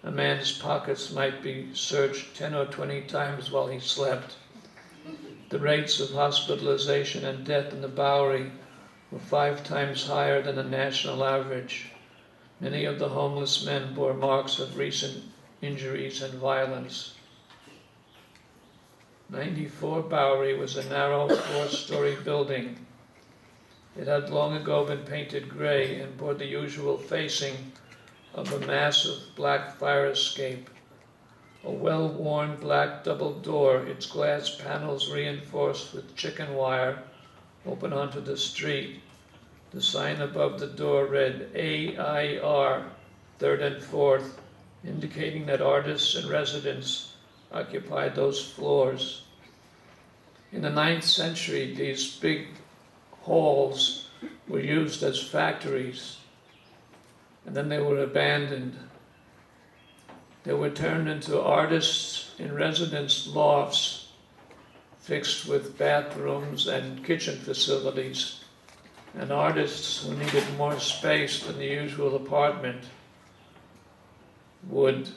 A man's pockets might be searched 10 or 20 times while he slept. The rates of hospitalization and death in the Bowery were 5 times higher than the national average. Many of the homeless men bore marks of recent injuries and violence. 94 Bowery was a narrow 4-story building. It had long ago been painted gray and bore the usual facing of a massive black fire escape. A well-worn black double door, its glass panels reinforced with chicken wire, open onto the street. The sign above the door read AIR, 3rd and 4th, indicating that artists and residents occupied those floors. In the 9th century, these big halls were used as factories, and then they were abandoned. They were turned into artists in residence lofts, fixed with bathrooms and kitchen facilities, and artists who needed more space than the usual apartment would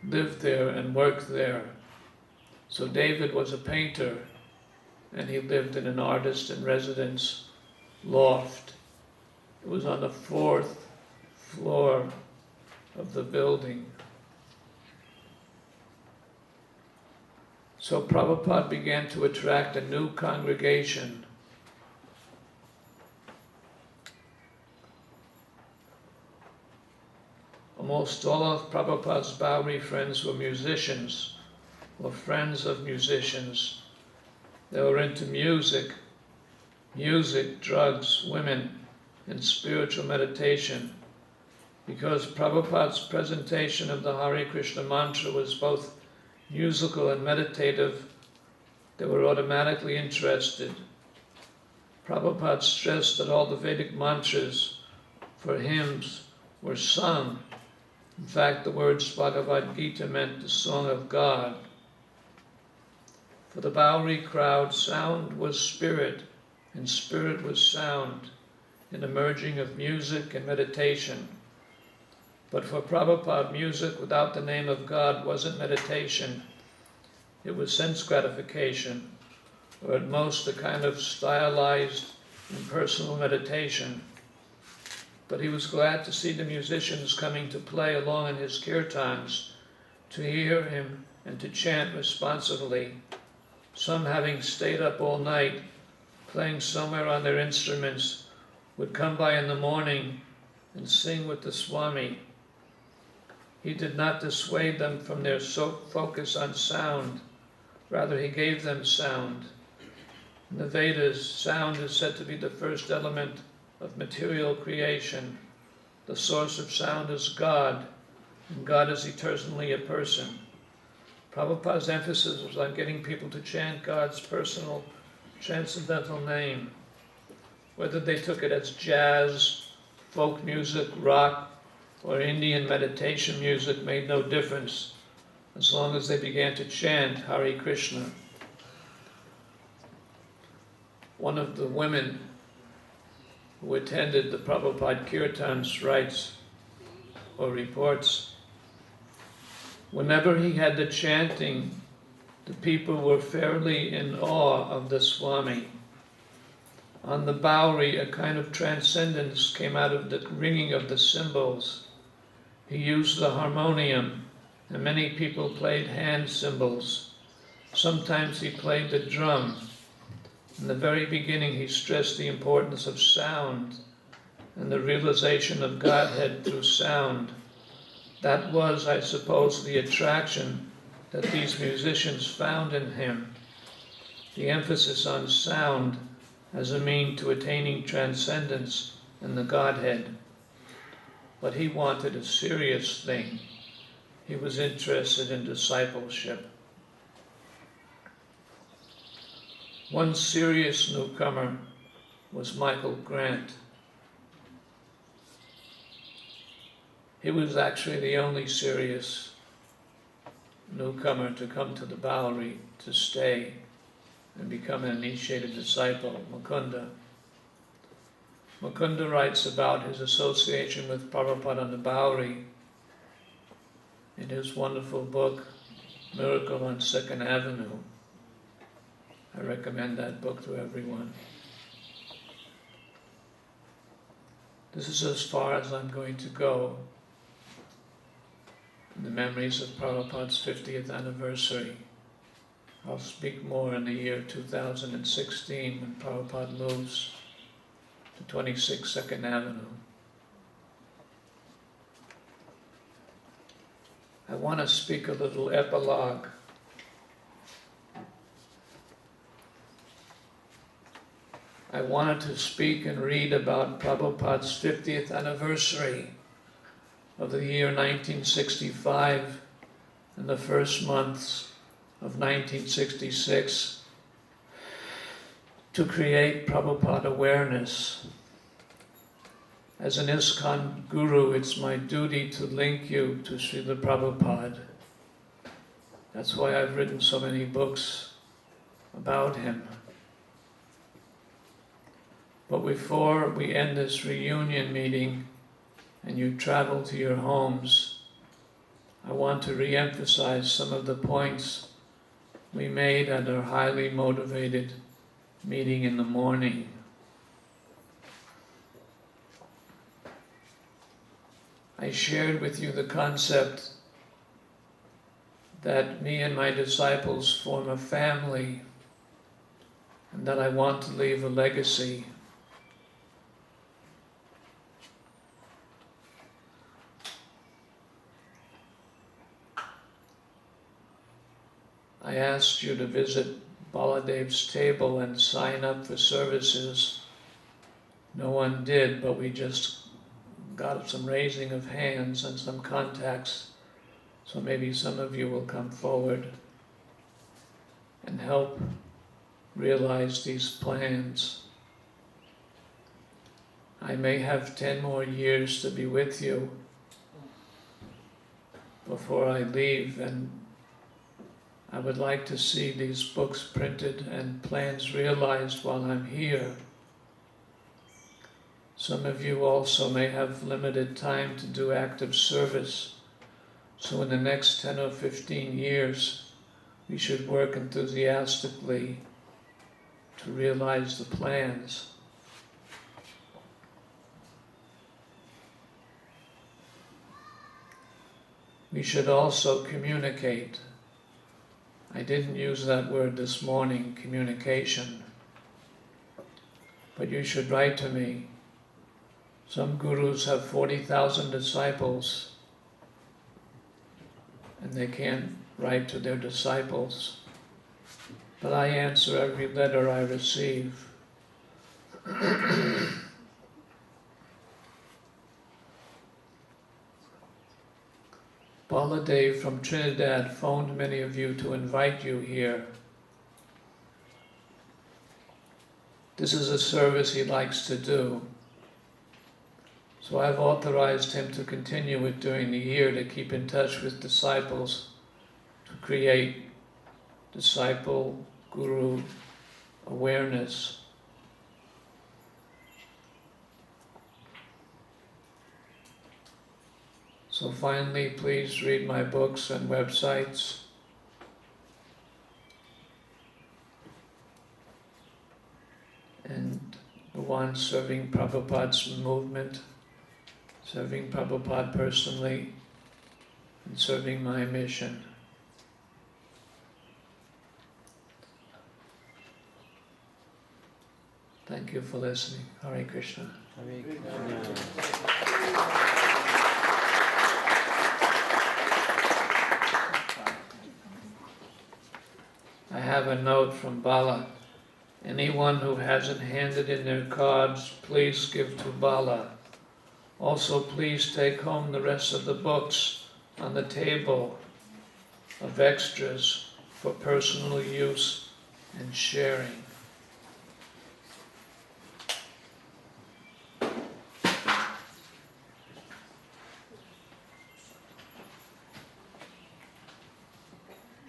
live there and work there. So David was a painter, and he lived in an artist in residence loft. It was on the 4th floor of the building. So Prabhupada began to attract a new congregation. Almost all of Prabhupada's Bowery friends were musicians, or friends of musicians. They were into music, drugs, women, and spiritual meditation. Because Prabhupada's presentation of the Hare Krishna mantra was both musical and meditative, they were automatically interested. Prabhupada stressed that all the Vedic mantras for hymns were sung. In fact, the words Bhagavad Gita meant the song of God. For the Bowery crowd, sound was spirit, and spirit was sound, in a merging of music and meditation. But for Prabhupada, music without the name of God wasn't meditation. It was sense gratification, or at most a kind of stylized, impersonal meditation. But he was glad to see the musicians coming to play along in his kirtans, to hear him and to chant responsively, some having stayed up all night, playing somewhere on their instruments, would come by in the morning and sing with the Swami. He did not dissuade them from their focus on sound. Rather, he gave them sound. In the Vedas, sound is said to be the first element of material creation. The source of sound is God, and God is eternally a person. Prabhupada's emphasis was on getting people to chant God's personal, transcendental name. Whether they took it as jazz, folk music, rock, or Indian meditation music made no difference, as long as they began to chant Hare Krishna. One of the women who attended the Prabhupada Kirtans writes or reports, whenever he had the chanting, the people were fairly in awe of the Swami. On the Bowery, a kind of transcendence came out of the ringing of the cymbals. He used the harmonium and many people played hand cymbals. Sometimes he played the drum. In the very beginning, he stressed the importance of sound and the realization of Godhead through sound. That was, I suppose, the attraction that these musicians found in him, the emphasis on sound as a mean to attaining transcendence in the Godhead. But he wanted a serious thing. He was interested in discipleship. One serious newcomer was Michael Grant. He was actually the only serious newcomer to come to the Bowery to stay and become an initiated disciple, Mukunda. Mukunda writes about his association with Prabhupada on the Bowery in his wonderful book, Miracle on 2nd Avenue. I recommend that book to everyone. This is as far as I'm going to go in the memories of Prabhupada's 50th anniversary. I'll speak more in the year 2016 when Prabhupada moves to 26 2nd Avenue. I want to speak a little epilogue. I wanted to speak and read about Prabhupada's 50th anniversary of the year 1965 and the first months of 1966 to create Prabhupada awareness. As an ISKCON guru, it's my duty to link you to Srila Prabhupada. That's why I've written so many books about him. But before we end this reunion meeting and you travel to your homes, I want to re-emphasize some of the points we made at our highly motivated meeting in the morning. I shared with you the concept that me and my disciples form a family and that I want to leave a legacy. I asked you to visit Baladev's table and sign up for services. No one did, but we just got some raising of hands and some contacts. So maybe some of you will come forward and help realize these plans. I may have 10 more years to be with you before I leave, and I would like to see these books printed and plans realized while I'm here. Some of you also may have limited time to do active service, so in the next 10 or 15 years, we should work enthusiastically to realize the plans. We should also communicate. I didn't use that word this morning, communication, but you should write to me. Some gurus have 40,000 disciples and they can't write to their disciples, but I answer every letter I receive. Baladev from Trinidad phoned many of you to invite you here. This is a service he likes to do. So I've authorized him to continue it during the year to keep in touch with disciples, to create disciple-guru awareness. So finally, please read my books and websites. And go on serving Prabhupada's movement, serving Prabhupada personally. in serving my mission. Thank you for listening. Hare Krishna. Hare Krishna. I have a note from Bala. Anyone who hasn't handed in their cards, please give to Bala. Also, please take home the rest of the books on the table of extras for personal use and sharing.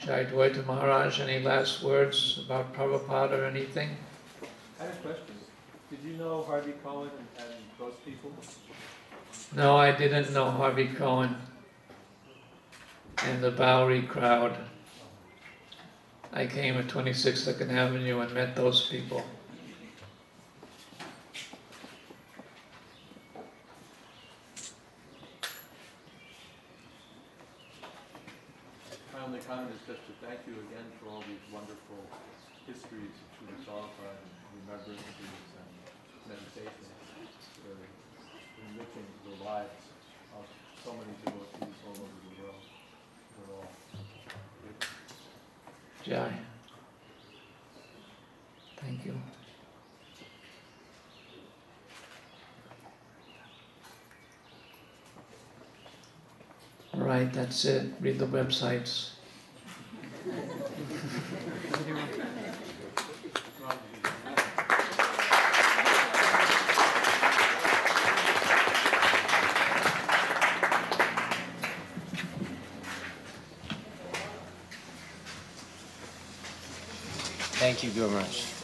Jai Dvaita Maharaj, any last words about Prabhupada or anything? I have a question. Did you know Harvey Cohen and those people? No, I didn't know Harvey Cohen and the Bowery crowd. I came at 26 2nd Avenue and met those people. My only comment is just to thank you again for all these wonderful histories of Srila Prabhupada and remembrances and meditations. They're enriching the lives of so many devotees all over the world. They're all good. Jai. Thank you. All right, that's it. Read the websites. Thank you very much.